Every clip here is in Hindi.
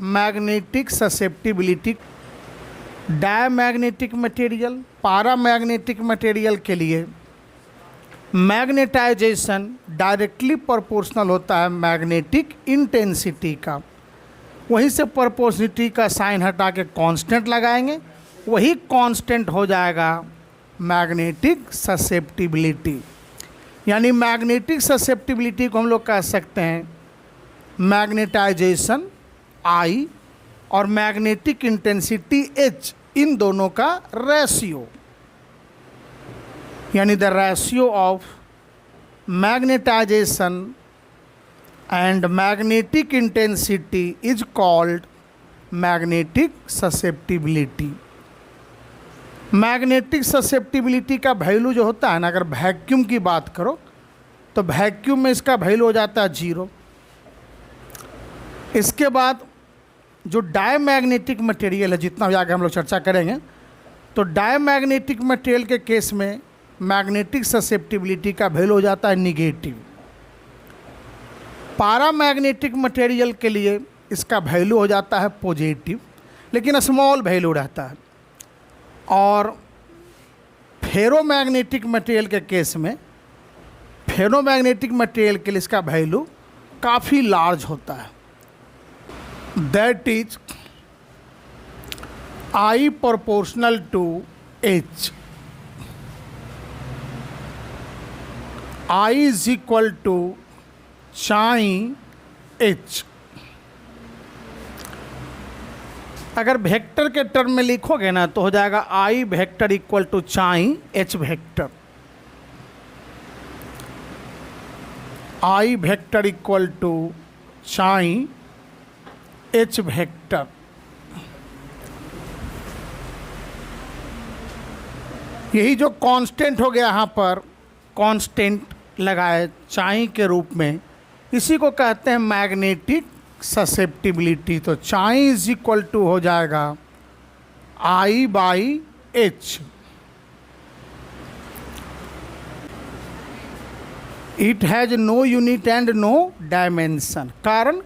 Magnetic susceptibility. Diamagnetic material, paramagnetic material के लिए मैग्नेटाइजेशन डायरेक्टली प्रोपोर्शनल होता है मैग्नेटिक इंटेंसिटी का। वहीं से प्रोपोर्शनलिटी का साइन हटा के कांस्टेंट लगाएंगे, वही कांस्टेंट हो जाएगा मैग्नेटिक ससेप्टिबिलिटी। यानी मैग्नेटिक ससेप्टिबिलिटी को हम लोग कह सकते हैं मैग्नेटाइजेशन I और मैग्नेटिक इंटेंसिटी H, इन दोनों का रेशियो, यानी the ratio of magnetization and magnetic intensity is called magnetic susceptibility. Magnetic susceptibility का वैल्यू जो होता है ना, अगर वैक्यूम की बात करो तो वैक्यूम में इसका वैल्यू हो जाता है 0। इसके बाद जो डायमैग्नेटिक मटेरियल है, जितना भी आगे हम लोग चर्चा करेंगे, तो डायमैग्नेटिक मटेरियल के केस में मैग्नेटिक ससेप्टिबिलिटी का वैल्यू हो जाता है निगेटिव। पैरामैग्नेटिक मटेरियल के लिए इसका वैल्यू हो जाता है पॉजिटिव, लेकिन स्मॉल वैल्यू रहता है। और फेरोमैग्नेटिक मटेरियल के केस में, फेरोमैग्नेटिक मटेरियल के लिए इसका वैल्यू काफ़ी लार्ज होता है। That is I proportional to H। I is equal to sine H। अगर वेक्टर के टर्म में लिखोगे ना तो हो जाएगा I vector equal to sine H vector. I vector equal to sine H vector. यही जो कांस्टेंट हो गया यहाँ पर, कांस्टेंट लगाए साइन के रूप में, इसी को कहते हैं मैग्नेटिक ससेप्टिबिलिटी। तो साइन इज इक्वल टू हो जाएगा I by H। It has no unit and no dimension. कारण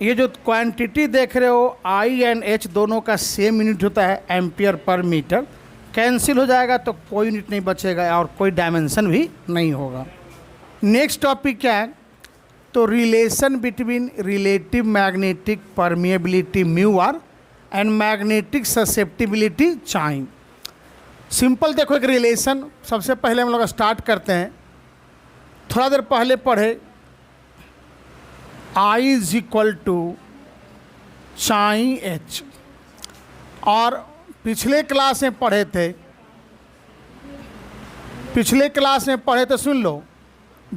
ये जो क्वांटिटी देख रहे हो I एंड H दोनों का सेम यूनिट होता है एम्पियर पर मीटर। कैंसिल हो जाएगा तो कोई यूनिट नहीं बचेगा और कोई डायमेंशन भी नहीं होगा। नेक्स्ट टॉपिक क्या है, तो relation between relative magnetic permeability mu r and magnetic susceptibility sine. Simple देखो एक रिलेशन, सबसे पहले हम लोग स्टार्ट करते हैं। थोड़ा देर पहले पढ़े I is equal to sine H, और पिछले क्लास में पढ़े थे, सुन लो,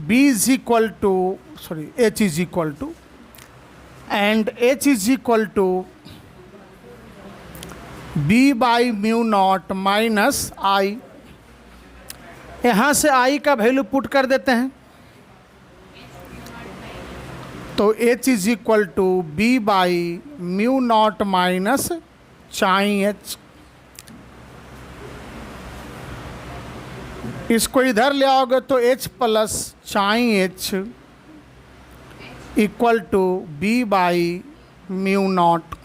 B is equal to H is equal to and H is equal to B by mu naught minus I। यहाँ से I का वैल्यू पुट कर देते हैं तो H is equal to B by mu naught minus sine H। इसको इधर ले आओगे तो H plus sine H equal to B by mu naught.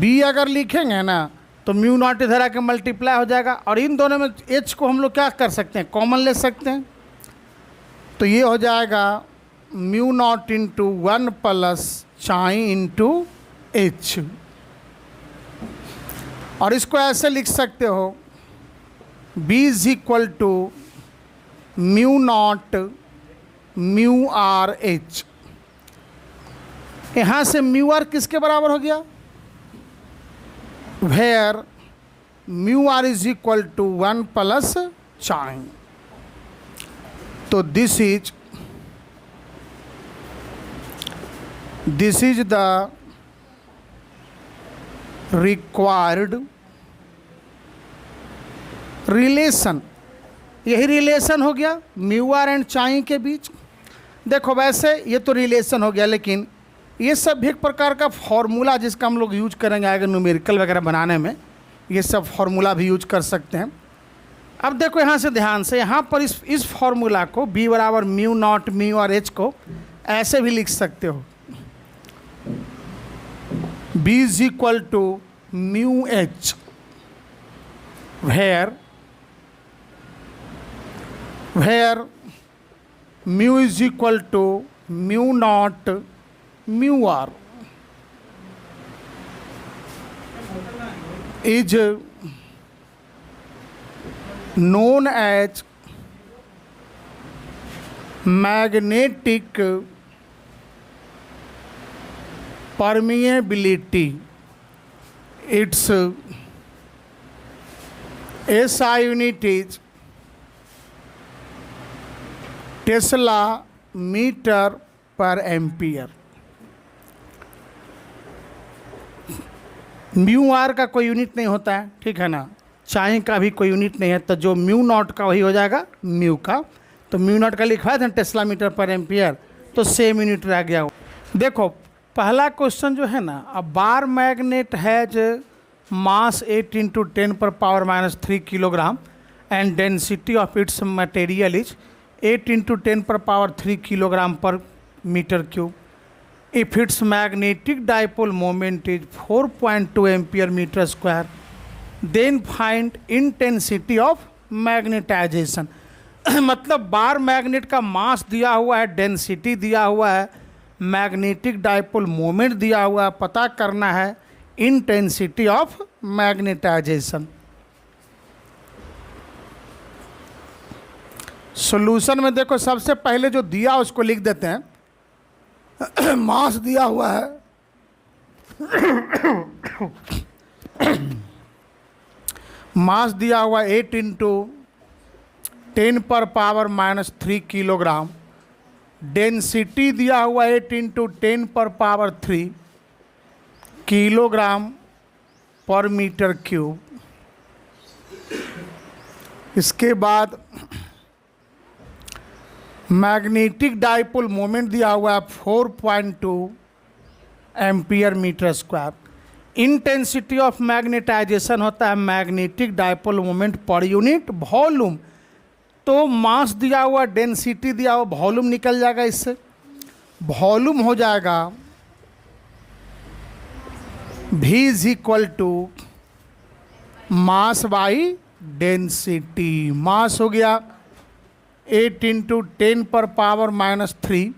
B अगर लिखेंगे ना तो म्यू नॉट इधर आके मल्टीप्लाई हो जाएगा, और इन दोनों में H को हम लोग क्या कर सकते हैं, कॉमन ले सकते हैं। तो ये हो जाएगा mu naught into 1 plus sine into H। और इसको ऐसे लिख सकते हो B is equal to mu naught mu r H। यहाँ से म्यू आर किसके बराबर हो गया, where mu r is equal to 1 plus sine. तो this is the required relation. यही रिलेशन हो गया म्यू आर एंड साइन के बीच। देखो वैसे ये तो रिलेशन हो गया, लेकिन ये सब भी एक प्रकार का फॉर्मूला जिसका हम लोग यूज करेंगे आगे न्यूमेरिकल वगैरह बनाने में, ये सब फॉर्मूला भी यूज कर सकते हैं। अब देखो यहाँ से ध्यान से, यहाँ पर इस फॉर्मूला को B बराबर म्यू नॉट म्यू और H को ऐसे भी लिख सकते हो। B is equal to mu H, where mu is equal to mu naught mu r is known as magnetic permeability. Its SI unit is Tesla metre per ampere. Mu r का कोई यूनिट नहीं होता है, ठीक है ना, चाहे का भी कोई यूनिट नहीं है, तो जो म्यू नॉट का वही हो जाएगा म्यू का। तो म्यू नॉट का लिखवाया था टेस्ला मीटर पर एम्पियर, तो सेम यूनिट रह गया। देखो पहला क्वेश्चन जो है ना, a bar magnet has mass 8 × 10⁻³ kilogram and density of its material is 8 × 10⁻³ kilogram per metre cube. If its magnetic dipole moment is 4.2 ampere metre square, then find intensity of magnetisation. मतलब बार मैग्नेट का मास दिया हुआ है, डेंसिटी दिया हुआ है, मैग्नेटिक डाइपोल मोमेंट दिया हुआ है, पता करना है इंटेंसिटी ऑफ मैग्नेटाइजेशन। सॉल्यूशन में देखो सबसे पहले जो दिया उसको लिख देते हैं। मास दिया हुआ है मास दिया हुआ 8 × 10⁻³ किलोग्राम, डेंसिटी दिया हुआ 8 × 10⁻³ किलोग्राम पर मीटर क्यूब। इसके बाद मैग्नेटिक डाइपोल मोमेंट दिया हुआ है 4.2 ampere metre square. Intensity of magnetization होता है magnetic dipole moment per unit volume. तो मास दिया हुआ, डेंसिटी दिया हुआ, वॉल्यूम निकल जाएगा, इससे वॉल्यूम हो जाएगा V is equal to mass by density. Mass हो गया 8 × 10⁻³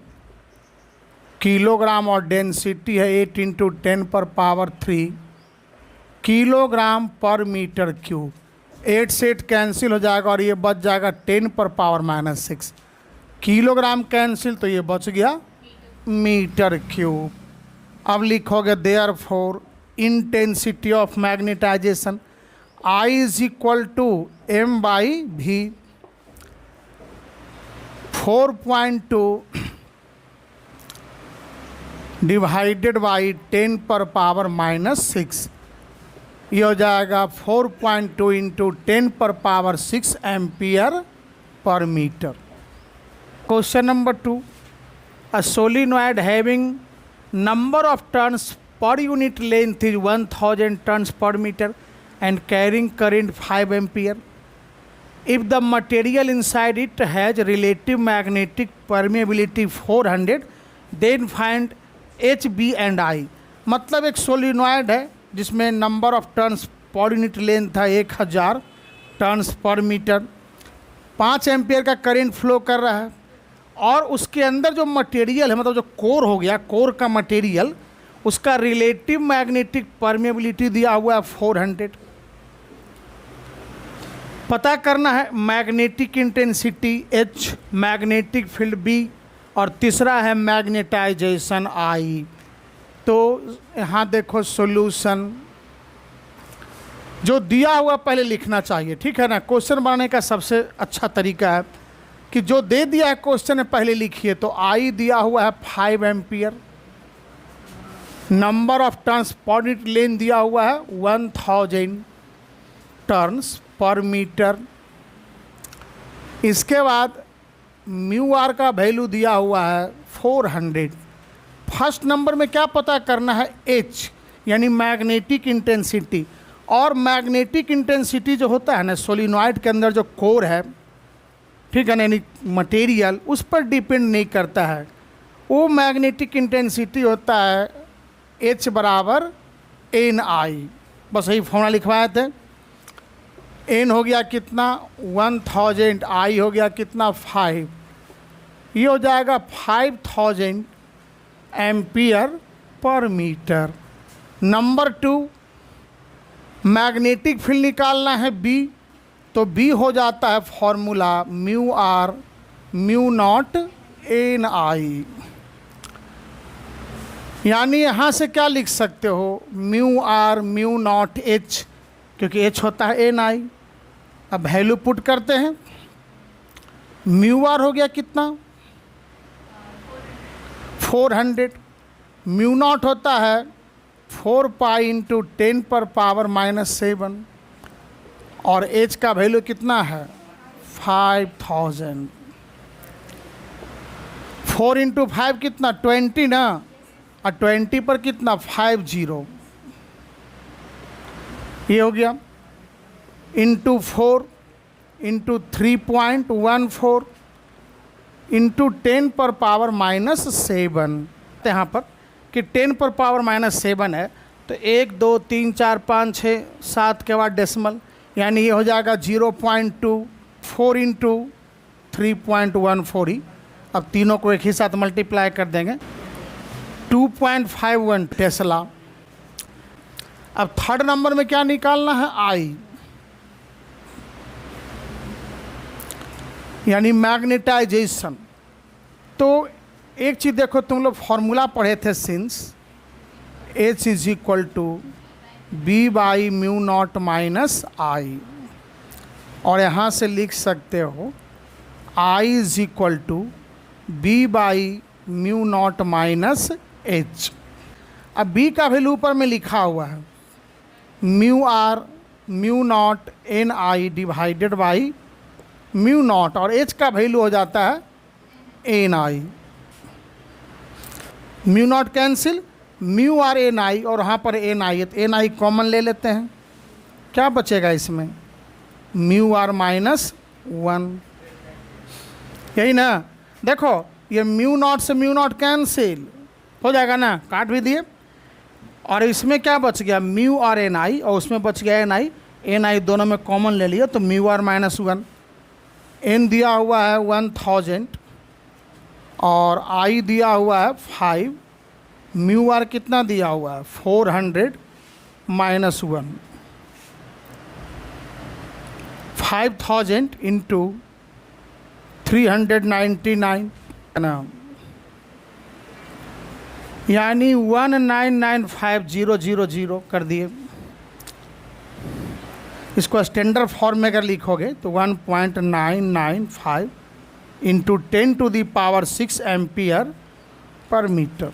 किलोग्राम और डेंसिटी है 8 × 10⁻³ किलोग्राम पर मीटर क्यूब। 8 से 8 कैंसिल हो जाएगा और ये बच जाएगा 10⁻⁻6। किलोग्राम कैंसिल, तो ये बच गया मीटर क्यूब। अब लिखोगे therefore intensity of magnetization I is equal to m/v। 4.2 divided by 10⁻⁻6, ये हो जाएगा 4.2 × 10⁻6 ampere per metre. Question number 2, a solenoid having number of turns per unit length is 1000 turns per meter and carrying current 5 ampere. If the material inside it has relative magnetic permeability 400, then find H, B and I. मतलब एक सोलिनॉइड है जिसमें number of turns per unit length था 1000 टर्न्स पर मीटर, 5 एम्पियर का करेंट फ्लो कर रहा है, और उसके अंदर जो मटेरियल है, मतलब जो कोर हो गया, कोर का मटेरियल, उसका रिलेटिव मैग्नेटिक परमेबिलिटी दिया हुआ है 400। पता करना है magnetic intensity H, magnetic field B, और तीसरा है मैग्नेटाइजेशन I। तो यहाँ देखो सॉल्यूशन जो दिया हुआ पहले लिखना चाहिए, ठीक है ना। क्वेश्चन बनाने का सबसे अच्छा तरीका है कि जो दे दिया है क्वेश्चन में पहले लिखिए। तो I दिया हुआ है 5 ampere, number of turns per unit length दिया हुआ है 1000 टर्न्स पर मीटर। इसके बाद म्यू आर का वैल्यू दिया हुआ है 400। फर्स्ट नंबर में क्या पता करना है, H यानी मैग्नेटिक इंटेंसिटी। और मैग्नेटिक इंटेंसिटी जो होता है ना सोलिनॉइड के अंदर जो कोर है, ठीक है ना, यानी मटेरियल, उस पर डिपेंड नहीं करता है। वो मैग्नेटिक इंटेंसिटी होता है H बराबर एन आई, बस यही फॉर्मूला लिखवाए थे। एन हो गया कितना 1000, आई हो गया कितना 5, ये हो जाएगा 5000 ampere per metre. Number 2, magnetic field निकालना है बी, तो बी हो जाता है formula mu r mu naught n I. यानी यहाँ से क्या लिख सकते हो, mu r mu naught H, क्योंकि एच होता है एन आई। अब वैल्यू पुट करते हैं, म्यू आर हो गया कितना 400, म्यू नॉट होता है 4 पाई इंटू 10 पर पावर -7, और एच का वैल्यू कितना है 5000। 4 इंटू 5 कितना 20 ना, और 20 पर कितना 50, ये हो गया इंटू 4 इंटू 3.14 इंटू 10 पर पावर -7। यहाँ पर कि 10 पर पावर -7 है, तो 1 2 3 4 5 6 7 के बाद डेसिमल, यानी ये हो जाएगा 0.2, 4 इंटू 3.14 ही। अब तीनों को एक ही साथ मल्टीप्लाई कर देंगे, 2.51 टेस्ला। अब थर्ड नंबर में क्या निकालना है, आई, यानी मैग्नेटाइजेशन। तो एक चीज़ देखो, तुम लोग फॉर्मूला पढ़े थे since H is equal to B by mu naught minus I, और यहाँ से लिख सकते हो I is equal to B by mu naught minus H. अब बी का वैल्यू ऊपर में लिखा हुआ है mu r mu naught n I divided by mu naught, और एच का वैल्यू हो जाता है n I. Mu naught cancel, mu r n I, और वहाँ पर एन आई है तो एन आई कॉमन ले लेते हैं, क्या बचेगा इसमें म्यू आर -1, यही ना। देखो ये म्यू नॉट से म्यू नॉट कैंसिल हो जाएगा ना, काट भी दिए, और इसमें क्या बच गया म्यू आर एन आई, और उसमें बच गया एन आई दोनों में कॉमन ले लिया तो म्यू आर -1। एन दिया हुआ है 1000 और आई दिया हुआ है 5, म्यू आर कितना दिया हुआ है 400 -1, 5000 इंटू 399 है ना, यानी 1995000 कर दिए। इसको स्टैंडर्ड फॉर्म में अगर लिखोगे तो 1.995 into 10 to the power 6 ampere per metre.